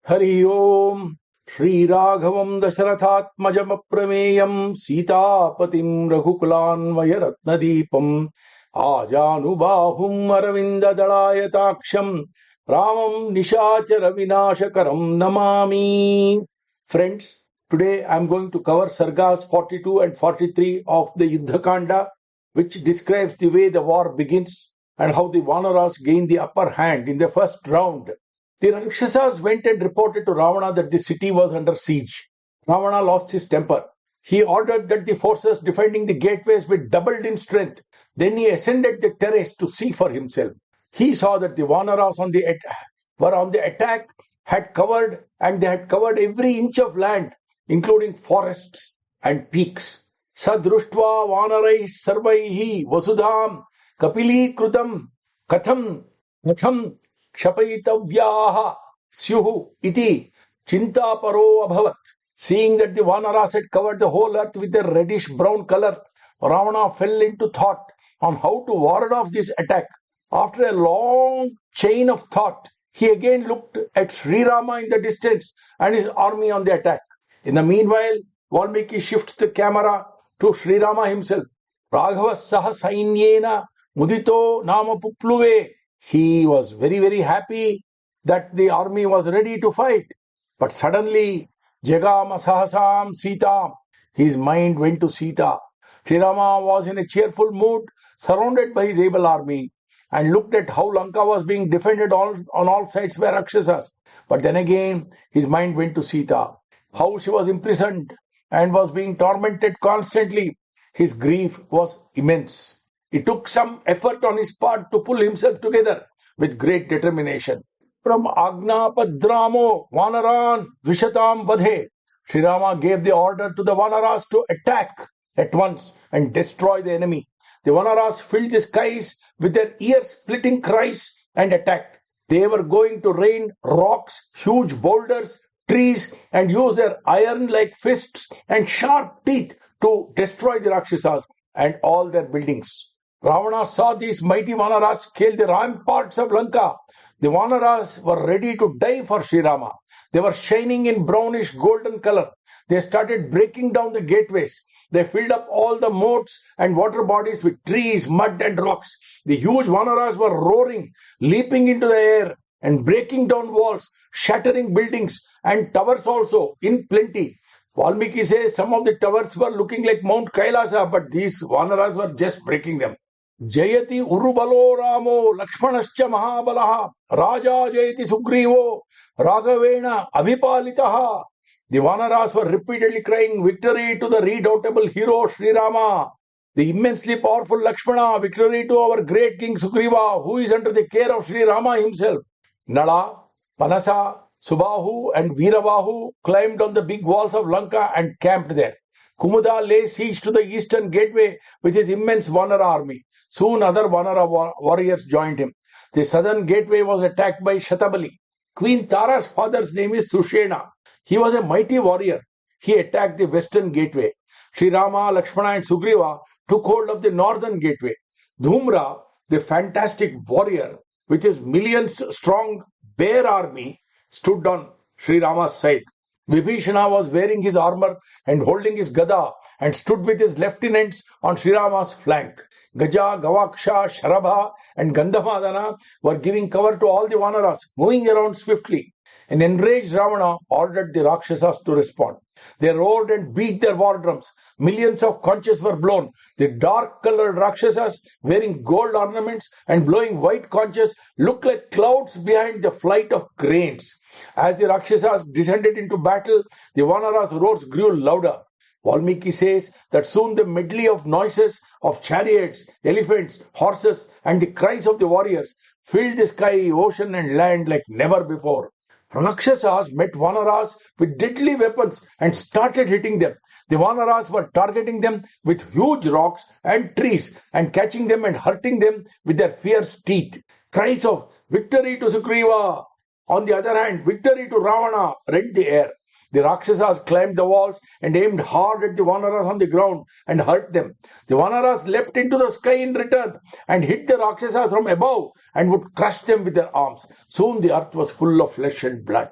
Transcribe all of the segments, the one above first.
Hari Om Shri Raghavam Dasharathatmajam Aprameyam Sitapatim Raghukulanvaya Ratnadipam Ajanubahum Aravinda Dalayataksham Ramam Nishachara Vinashakaram Namami. Friends, today I am going to cover Sargas 42 and 43 of the Yuddha Kanda, which describes the way the war begins and how the Vanaras gain the upper hand in the first round. The Rakshasas went and reported to Ravana that the city was under siege. Ravana lost his temper. He ordered that the forces defending the gateways be doubled in strength. Then he ascended the terrace to see for himself. He saw that the Vanaras were on the attack, had covered every inch of land, including forests and peaks. Sadruštva Vanarai Sarvaihi Vasudham Kapili Krutam Katham Kshapayitavyaha Syuhu iti Chintaparo Abhavat. Seeing that the Vanaras had covered the whole earth with a reddish brown color, Ravana fell into thought on how to ward off this attack. After a long chain of thought, he again looked at Sri Rama in the distance and his army on the attack. In the meanwhile, Valmiki shifts the camera to Sri Rama himself. Raghava saha sainyena mudito nama pupluve. He was very happy that the army was ready to fight. But suddenly, Jagama Sahasam Sita, his mind went to Sita. Sri Rama was in a cheerful mood, surrounded by his able army, and looked at how Lanka was being defended on all sides by Rakshasas. But then again, his mind went to Sita, how she was imprisoned and was being tormented constantly. His grief was immense. It took some effort on his part to pull himself together with great determination. From Agna Padramo Vanaran Vishatam Vadhe, Sri Rama gave the order to the Vanaras to attack at once and destroy the enemy. The Vanaras filled the skies with their ear-splitting cries and attacked. They were going to rain rocks, huge boulders, trees, and use their iron-like fists and sharp teeth to destroy the Rakshasas and all their buildings. Ravana saw these mighty Vanaras scale the ramparts of Lanka. The Vanaras were ready to die for Sri Rama. They were shining in brownish golden color. They started breaking down the gateways. They filled up all the moats and water bodies with trees, mud and rocks. The huge Vanaras were roaring, leaping into the air and breaking down walls, shattering buildings and towers also in plenty. Valmiki says some of the towers were looking like Mount Kailasa, but these Vanaras were just breaking them. Jayati Urubalo Ramo Lakshmanascha Mahabalaha Raja Jayati Sugrivo Raghavena Abhipalitaha. The Vanaras were repeatedly crying victory to the redoubtable hero Sri Rama, the immensely powerful Lakshmana, victory to our great King Sugriva, who is under the care of Sri Rama himself. Nala, Panasa, Subahu and Veerabahu climbed on the big walls of Lanka and camped there. Kumuda lay siege to the eastern gateway with his immense Vanara army. Soon other Vanara warriors joined him. The southern gateway was attacked by Shatabali. Queen Tara's father's name is Sushena. He was a mighty warrior. He attacked the western gateway. Sri Rama, Lakshmana and Sugriva took hold of the northern gateway. Dhumra, the fantastic warrior with his millions strong bear army, stood on Sri Rama's side. Vibhishana was wearing his armor and holding his gada and stood with his lieutenants on Sri Rama's flank. Gaja, Gavaksha, Sharabha and Gandhamadana were giving cover to all the Vanaras, moving around swiftly. An enraged Ravana ordered the Rakshasas to respond. They roared and beat their war drums. Millions of conches were blown. The dark-colored Rakshasas, wearing gold ornaments and blowing white conches, looked like clouds behind the flight of cranes. As the Rakshasas descended into battle, the Vanaras' roars grew louder. Valmiki says that soon the medley of noises of chariots, elephants, horses, and the cries of the warriors filled the sky, ocean, and land like never before. Rakshasas met Vanaras with deadly weapons and started hitting them. The Vanaras were targeting them with huge rocks and trees and catching them and hurting them with their fierce teeth. Cries of victory to Sugriva, on the other hand, victory to Ravana, rent the air. The Rakshasas climbed the walls and aimed hard at the Vanaras on the ground and hurt them. The Vanaras leapt into the sky in return and hit the Rakshasas from above and would crush them with their arms. Soon the earth was full of flesh and blood.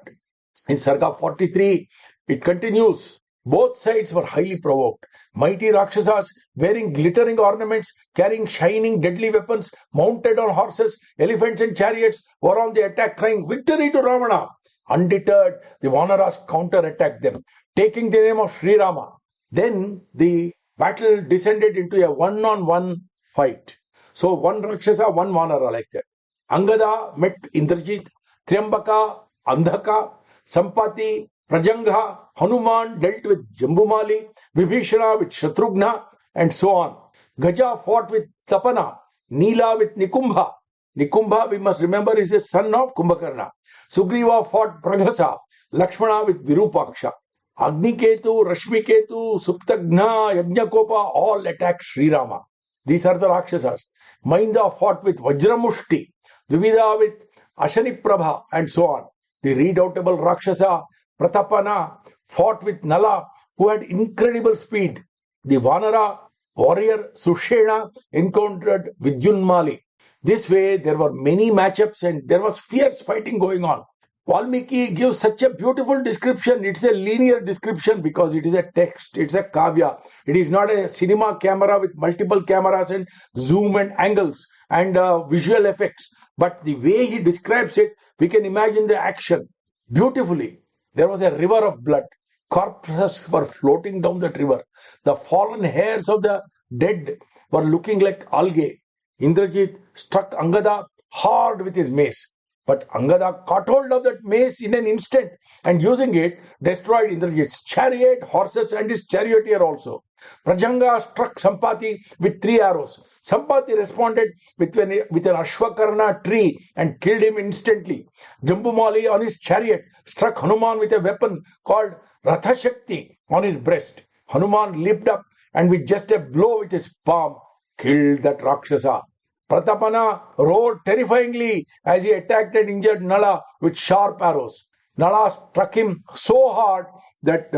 In Sarga 43, it continues. Both sides were highly provoked. Mighty Rakshasas wearing glittering ornaments, carrying shining deadly weapons, mounted on horses, elephants, and chariots were on the attack, crying victory to Ravana. Undeterred, the Vanaras counter-attacked them, taking the name of Sri Rama. Then the battle descended into a one-on-one fight. So one Rakshasa, one Vanara like that. Angada met Indrajit, Triambaka, Andhaka, Sampati, Prajanga, Hanuman dealt with Jambumali, Vibhishana with Shatrughna, and so on. Gaja fought with Tapana, Neela with Nikumbha. Nikumbha, we must remember, is the son of Kumbhakarna. Sugriva fought Praghasa, Lakshmana with Virupaksha. Agniketu, Rashmiketu, Suptagna, Yajnakopa all attacked Sri Rama. These are the Rakshasas. Mainda fought with Vajramushti, Dvivida with Ashaniprabha, and so on. The redoubtable Rakshasa Pratapana fought with Nala, who had incredible speed. The Vanara warrior Sushena encountered Vidyunmali. This way, there were many matchups and there was fierce fighting going on. Valmiki gives such a beautiful description. It's a linear description because it is a text, it's a kavya. It is not a cinema camera with multiple cameras and zoom and angles and visual effects. But the way he describes it, we can imagine the action beautifully. There was a river of blood. Corpses were floating down that river. The fallen hairs of the dead were looking like algae. Indrajit struck Angada hard with his mace. But Angada caught hold of that mace in an instant and using it destroyed Indrajit's chariot, horses and his charioteer also. Prajanga struck Sampati with 3 arrows. Sampati responded with an Ashwakarna tree and killed him instantly. Jambumali on his chariot struck Hanuman with a weapon called Ratha Shakti on his breast. Hanuman leaped up and with just a blow with his palm killed that Rakshasa. Pratapana roared terrifyingly as he attacked and injured Nala with sharp arrows. Nala struck him so hard that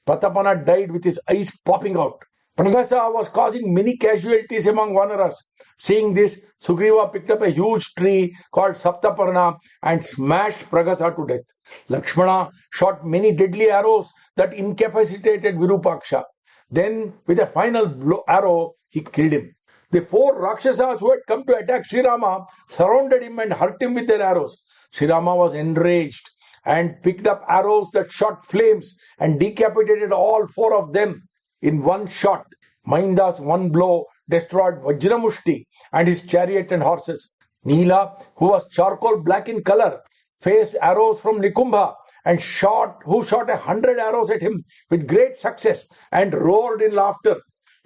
Pratapana died with his eyes popping out. Praghasa was causing many casualties among Vanaras. Seeing this, Sugriva picked up a huge tree called Saptaparna and smashed Praghasa to death. Lakshmana shot many deadly arrows that incapacitated Virupaksha. Then, with a final arrow, he killed him. The 4 Rakshasas who had come to attack Sri Rama surrounded him and hurt him with their arrows. Sri Rama was enraged and picked up arrows that shot flames and decapitated all 4 of them in one shot. Mainda's one blow destroyed Vajramushti and his chariot and horses. Neela, who was charcoal black in color, faced arrows from Nikumbha and shot 100 arrows at him with great success and roared in laughter.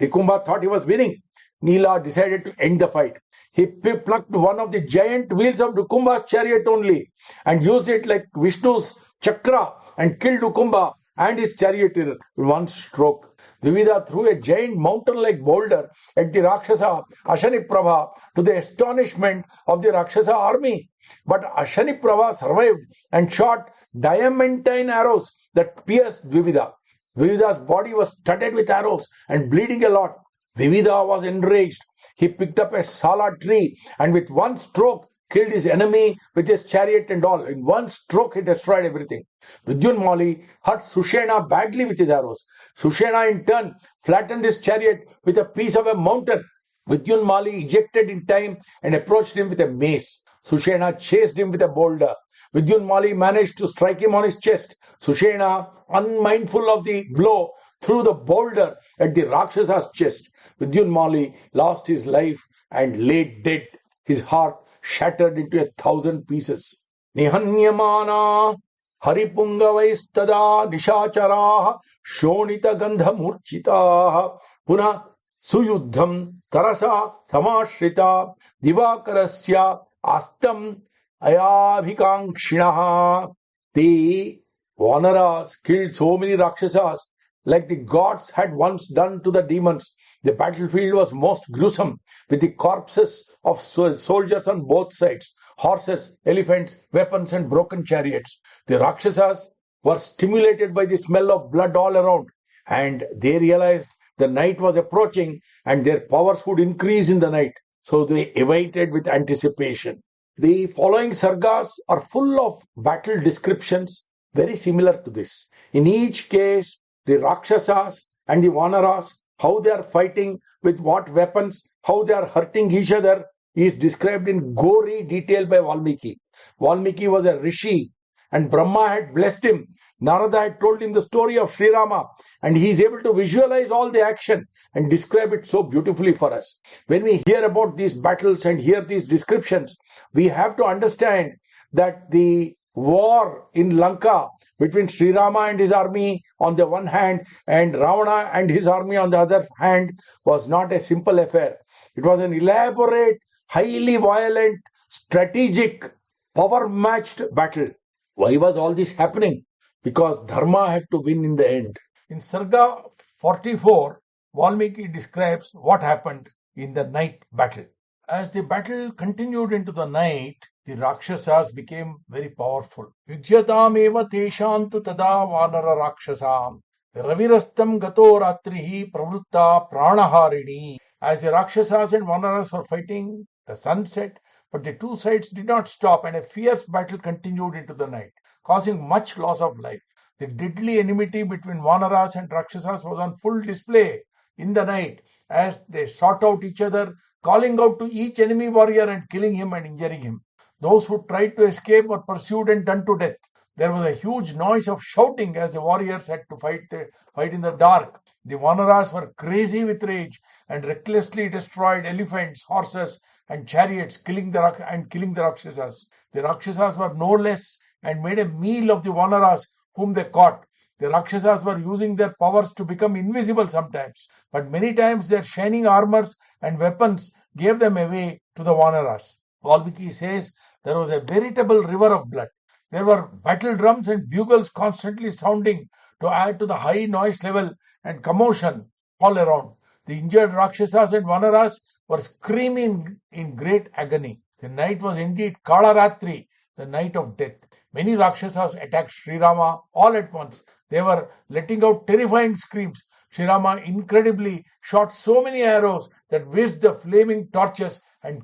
Nikumbha thought he was winning. Neela decided to end the fight. He plucked one of the giant wheels of Nikumbha's chariot only and used it like Vishnu's chakra and killed Nukumbha and his charioteer in one stroke. Dvivida threw a giant mountain-like boulder at the Rakshasa Ashaniprabha to the astonishment of the Rakshasa army. But Ashaniprabha survived and shot diamantine arrows that pierced Dvivida. Dvivida's body was studded with arrows and bleeding a lot. Dvivida was enraged. He picked up a sala tree and with one stroke killed his enemy with his chariot and all. In one stroke, he destroyed everything. Vidyunmali hurt Sushena badly with his arrows. Sushena, in turn, flattened his chariot with a piece of a mountain. Vidyunmali ejected in time and approached him with a mace. Sushena chased him with a boulder. Vidyunmali managed to strike him on his chest. Sushena, unmindful of the blow, threw the boulder at the Rakshasa's chest. Vidyunmali lost his life and lay dead, his heart shattered into 1,000 pieces. Nihanyamana haripungavaistada nishacharaha shonita gandha murchitaha puna suyuddham tarasa samashrita divakarasya astam ayabhikankshinaha. The Vanaras killed so many Rakshasas like the gods had once done to the demons. The battlefield was most gruesome, with the corpses of soldiers on both sides, horses, elephants, weapons and broken chariots. The Rakshasas were stimulated by the smell of blood all around, and they realized the night was approaching and their powers would increase in the night. So they awaited with anticipation. The following sargas are full of battle descriptions very similar to this. In each case, the Rakshasas and the Vanaras, how they are fighting, with what weapons, how they are hurting each other, is described in gory detail by Valmiki. Valmiki was a rishi, and Brahma had blessed him. Narada had told him the story of Sri Rama, and he is able to visualize all the action and describe it so beautifully for us. When we hear about these battles and hear these descriptions, we have to understand that the war in Lanka between Sri Rama and his army on the one hand and Ravana and his army on the other hand was not a simple affair. It was an elaborate, highly violent, strategic, power matched battle. Why was all this happening? Because Dharma had to win in the end. In Sarga 44, Valmiki describes what happened in the night battle. As the battle continued into the night, the Rakshasas became very powerful. Yuddhatam eva teshantu tada vanara Rakshasam. Ravirastam gato ratrihi pravutta pranaharini. As the Rakshasas and Vanaras were fighting, the sun set, but the two sides did not stop, and a fierce battle continued into the night, causing much loss of life. The deadly enmity between Vanaras and Rakshasas was on full display in the night as they sought out each other, calling out to each enemy warrior and killing him and injuring him. Those who tried to escape were pursued and done to death. There was a huge noise of shouting as the warriors had to fight in the dark. The Vanaras were crazy with rage and recklessly destroyed elephants, horses, and chariots, killing the Rakshasas. The Rakshasas were no less and made a meal of the Vanaras whom they caught. The Rakshasas were using their powers to become invisible sometimes, but many times their shining armors and weapons gave them away to the Vanaras. Valmiki says there was a veritable river of blood. There were battle drums and bugles constantly sounding to add to the high noise level and commotion all around. The injured Rakshasas and Vanaras were screaming in great agony. The night was indeed Kalaratri, the night of death. Many Rakshasas attacked Sri Rama all at once. They were letting out terrifying screams. Sri Rama incredibly shot so many arrows that whizzed the flaming torches and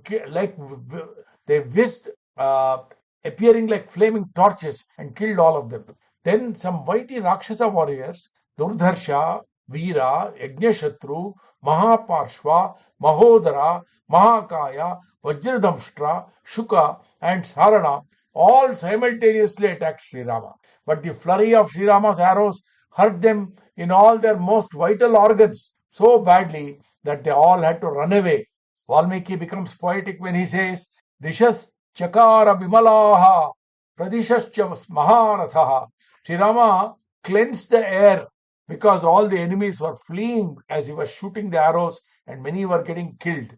they whizzed appearing like flaming torches and killed all of them. Then some mighty Rakshasa warriors, Durdharsha, Veera, Yajnashatru, Mahaparshva, Mahodara, Mahakaya, Vajradamshtra, Shuka, and Sarana all simultaneously attacked Sri Rama. But the flurry of Sri Rama's arrows hurt them in all their most vital organs so badly that they all had to run away. Valmiki becomes poetic when he says, Dishas Chakara Vimalaha, Pradishascha Maharathaha. Sri Rama cleansed the air because all the enemies were fleeing as he was shooting the arrows and many were getting killed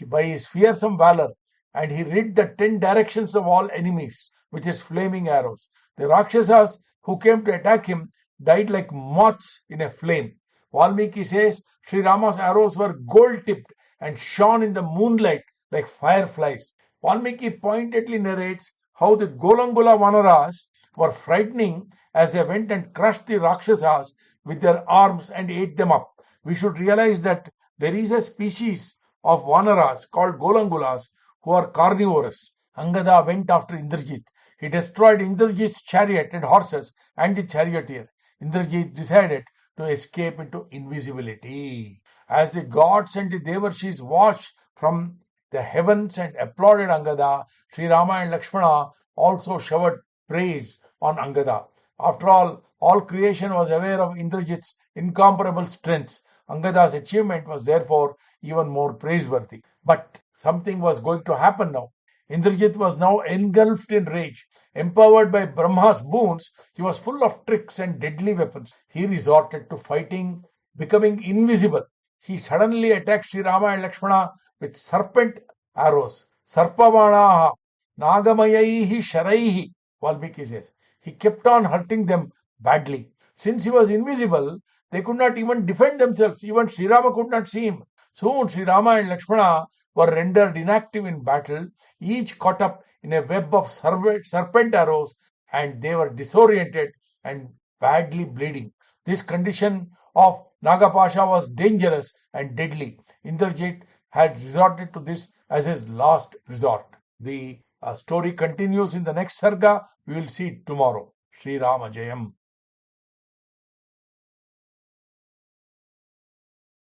by his fearsome valor, and he rid the 10 directions of all enemies with his flaming arrows. The Rakshasas who came to attack him died like moths in a flame. Valmiki says Sri Rama's arrows were gold tipped and shone in the moonlight like fireflies. Valmiki pointedly narrates how the Golangula Vanaras were frightening as they went and crushed the Rakshasas with their arms and ate them up. We should realize that there is a species of Vanaras called Golangulas who are carnivorous. Angada went after Indrajit. He destroyed Indrajit's chariot and horses and the charioteer. Indrajit decided to escape into invisibility. As the gods and the Devarshis watched from the heavens and applauded Angada, Sri Rama and Lakshmana also showered praise on Angada. After all creation was aware of Indrajit's incomparable strengths. Angada's achievement was therefore even more praiseworthy. But something was going to happen now. Indrajit was now engulfed in rage. Empowered by Brahma's boons, he was full of tricks and deadly weapons. He resorted to fighting, becoming invisible. He suddenly attacked Sri Rama and Lakshmana with serpent arrows. Sarpavanaha, Nagamayahi Sharaihi, Valmiki says. He kept on hurting them badly. Since he was invisible, they could not even defend themselves. Even Sri Rama could not see him. Soon Sri Rama and Lakshmana were rendered inactive in battle, each caught up in a web of serpent arrows, and they were disoriented and badly bleeding. This condition of Nagapasha was dangerous and deadly. Indrajit had resorted to this as his last resort. The story continues in the next sarga. We will see it tomorrow. Sri Rama Jayam.